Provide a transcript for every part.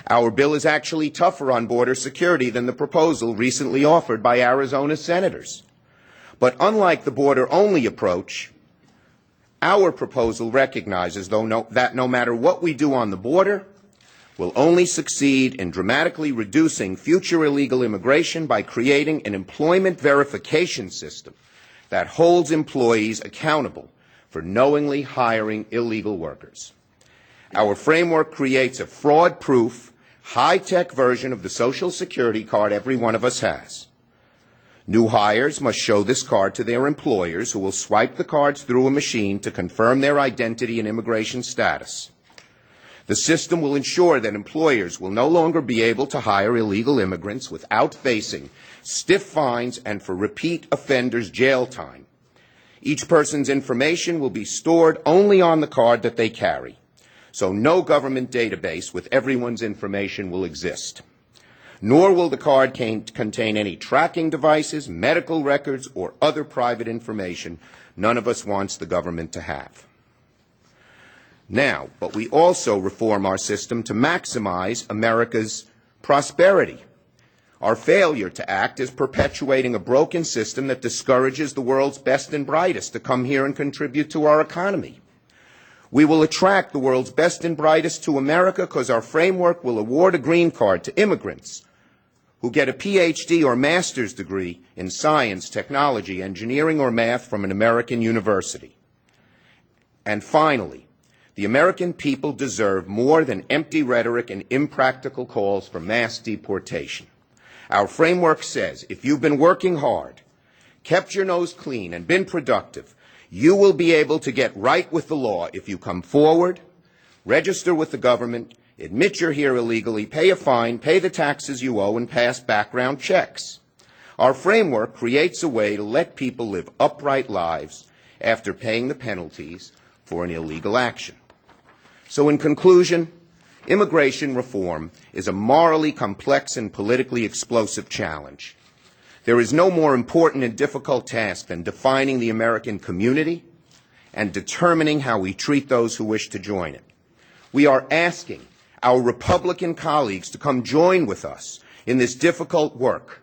Our bill is actually tougher on border security than the proposal recently offered by Arizona senators. But unlike the border-only approach, our proposal recognizes that no matter what we do on the border, we'll only succeed in dramatically reducing future illegal immigration by creating an employment verification system that holds employees accountable for knowingly hiring illegal workers. Our framework creates a fraud-proof, high-tech version of the Social Security card every one of us has. New hires must show this card to their employers, who will swipe the cards through a machine to confirm their identity and immigration status. The system will ensure that employers will no longer be able to hire illegal immigrants without facing stiff fines and, for repeat offenders, jail time. Each person's information will be stored only on the card that they carry, so no government database with everyone's information will exist. Nor will the card contain any tracking devices, medical records, or other private information none of us wants the government to have. Now, but we also reform our system to maximize America's prosperity. Our failure to act is perpetuating a broken system that discourages the world's best and brightest to come here and contribute to our economy. We will attract the world's best and brightest to America because our framework will award a green card to immigrants who get a PhD or master's degree in science, technology, engineering, or math from an American university. And finally, the American people deserve more than empty rhetoric and impractical calls for mass deportation. Our framework says if you've been working hard, kept your nose clean, and been productive, you will be able to get right with the law if you come forward, register with the government, admit you're here illegally, pay a fine, pay the taxes you owe, and pass background checks. Our framework creates a way to let people live upright lives after paying the penalties for an illegal action. So in conclusion, immigration reform is a morally complex and politically explosive challenge. There is no more important and difficult task than defining the American community and determining how we treat those who wish to join it. We are asking our Republican colleagues to come join with us in this difficult work.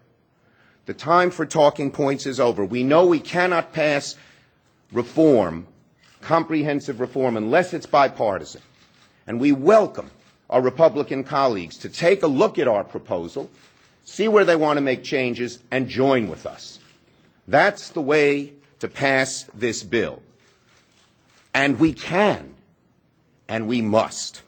The time for talking points is over. We know we cannot pass reform, comprehensive reform, unless it's bipartisan. And we welcome our Republican colleagues to take a look at our proposal, see where they want to make changes, and join with us. That's the way to pass this bill. And we can, and we must.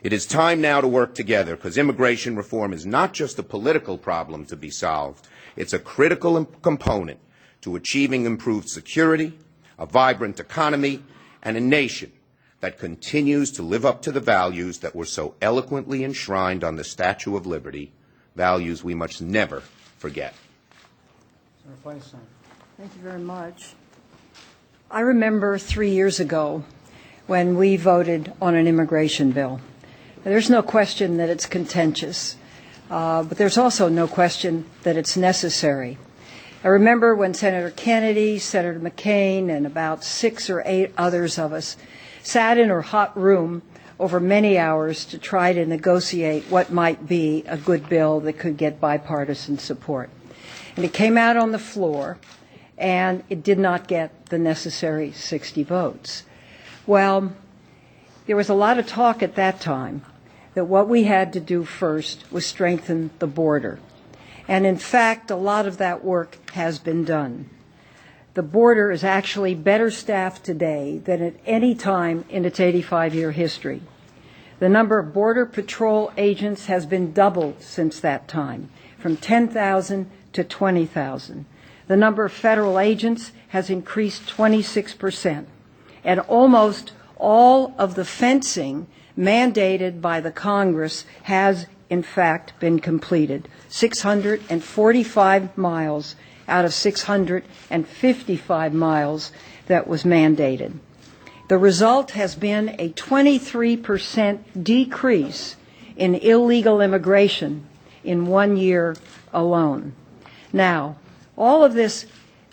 It is time now to work together, because immigration reform is not just a political problem to be solved. It's a critical component to achieving improved security, a vibrant economy, and a nation that continues to live up to the values that were so eloquently enshrined on the Statue of Liberty, values we must never forget. Senator Feinstein. Thank you very much. I remember 3 years ago when we voted on an immigration bill. There's no question that it's contentious, but there's also no question that it's necessary. I remember when Senator Kennedy, Senator McCain, and about 6 or 8 others of us sat in a hot room over many hours to try to negotiate what might be a good bill that could get bipartisan support. And it came out on the floor, and it did not get the necessary 60 votes. Well, there was a lot of talk at that time that what we had to do first was strengthen the border. And in fact, a lot of that work has been done. The border is actually better staffed today than at any time in its 85-year history. The number of Border Patrol agents has been doubled since that time, from 10,000 to 20,000. The number of federal agents has increased 26%, and almost all of the fencing mandated by the Congress has, in fact, been completed. 645 miles out of 655 miles that was mandated. The result has been a 23% decrease in illegal immigration in 1 year alone. Now, all of this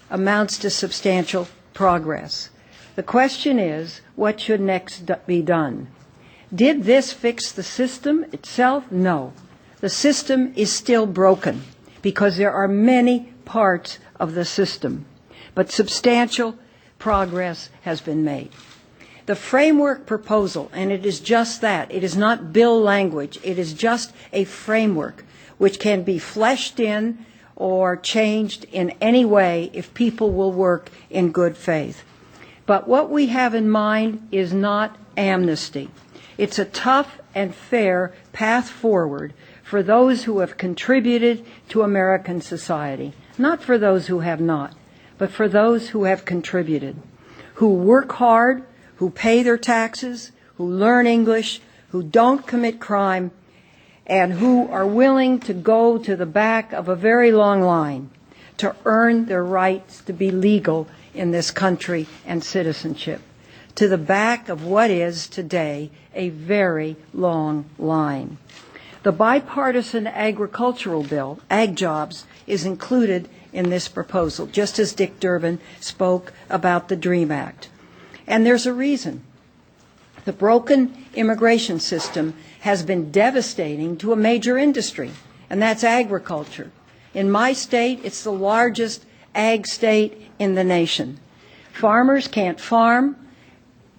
amounts to substantial progress. The question is, what should next be done? Did this fix the system itself? No. The system is still broken because there are many parts of the system, but substantial progress has been made. The framework proposal, and it is just that, it is not bill language, it is just a framework which can be fleshed in or changed in any way if people will work in good faith. But what we have in mind is not amnesty. It's a tough and fair path forward for those who have contributed to American society, not for those who have not, but for those who have contributed, who work hard, who pay their taxes, who learn English, who don't commit crime, and who are willing to go to the back of a very long line to earn their rights to be legal in this country and citizenship, to the back of what is today a very long line. The bipartisan agricultural bill, Ag Jobs, is included in this proposal, just as Dick Durbin spoke about the DREAM Act. And there's a reason. The broken immigration system has been devastating to a major industry, and that's agriculture. In my state, it's the largest ag state in the nation. Farmers can't farm,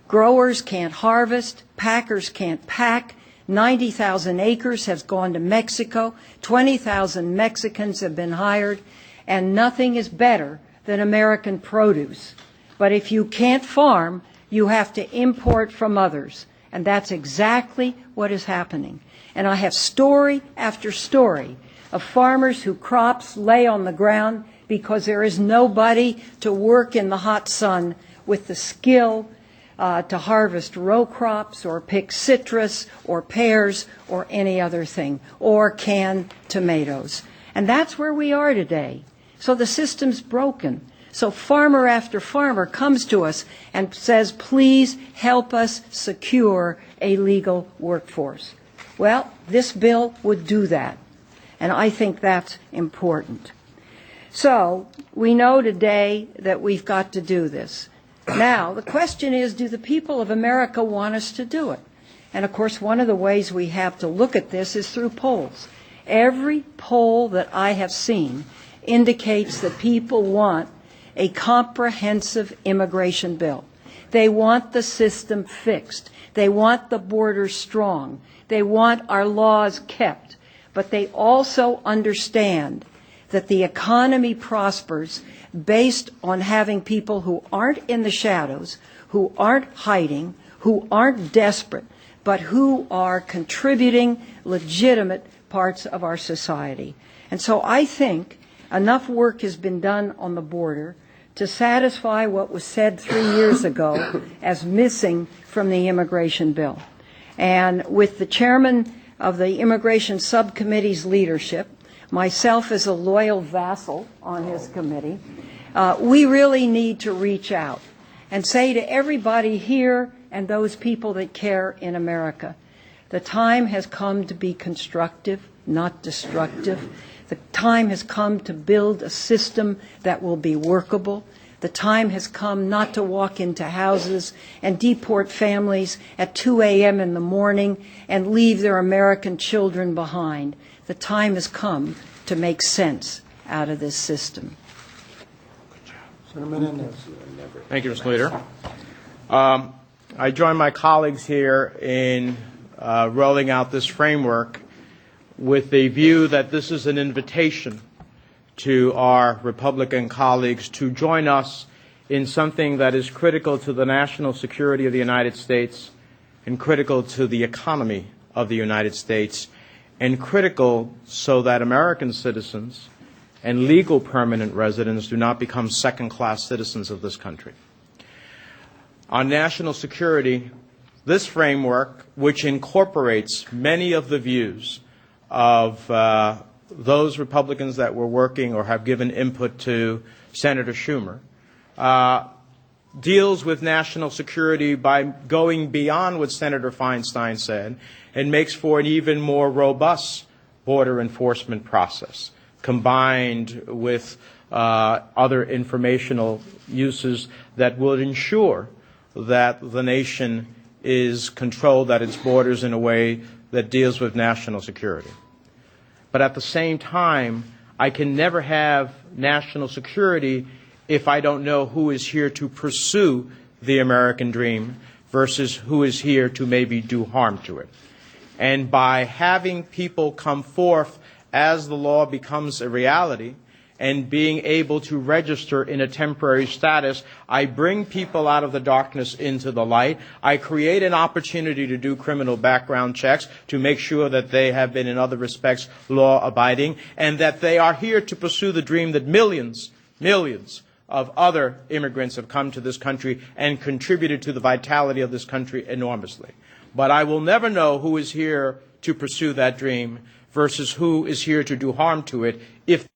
growers can't harvest, packers can't pack. 90,000 acres has gone to Mexico, 20,000 Mexicans have been hired, and nothing is better than American produce. But if you can't farm, you have to import from others. And that's exactly what is happening. And I have story after story of farmers whose crops lay on the ground because there is nobody to work in the hot sun with the skill to harvest row crops or pick citrus or pears or any other thing, or can tomatoes. And that's where we are today. So the system's broken. So farmer after farmer comes to us and says, please help us secure a legal workforce. Well, this bill would do that, and I think that's important. So we know today that we've got to do this. Now, the question is, do the people of America want us to do it? And, of course, one of the ways we have to look at this is through polls. Every poll that I have seen indicates that people want a comprehensive immigration bill. They want the system fixed. They want the border strong. They want our laws kept. But they also understand that the economy prospers based on having people who aren't in the shadows, who aren't hiding, who aren't desperate, but who are contributing legitimate parts of our society. And so I think enough work has been done on the border to satisfy what was said 3 years ago as missing from the immigration bill. And with the chairman of the Immigration Subcommittee's leadership, myself as a loyal vassal on his committee, we really need to reach out and say to everybody here and those people that care in America, the time has come to be constructive, not destructive. The time has come to build a system that will be workable. The time has come not to walk into houses and deport families at 2 a.m. in the morning and leave their American children behind. The time has come to make sense out of this system. Senator Menendez. Thank you, Mr. Leader. I join my colleagues here in rolling out this framework with the view that this is an invitation to our Republican colleagues to join us in something that is critical to the national security of the United States and critical to the economy of the United States and critical so that American citizens and legal permanent residents do not become second-class citizens of this country. On national security, this framework, which incorporates many of the views of those Republicans that were working or have given input to Senator Schumer, deals with national security by going beyond what Senator Feinstein said and makes for an even more robust border enforcement process, combined with other informational uses that would ensure that the nation is controlled at its borders in a way that deals with national security. But at the same time, I can never have national security if I don't know who is here to pursue the American dream versus who is here to maybe do harm to it. And by having people come forth as the law becomes a reality and being able to register in a temporary status, I bring people out of the darkness into the light. I create an opportunity to do criminal background checks to make sure that they have been, in other respects, law-abiding, and that they are here to pursue the dream that millions of other immigrants have come to this country and contributed to the vitality of this country enormously. But I will never know who is here to pursue that dream versus who is here to do harm to it if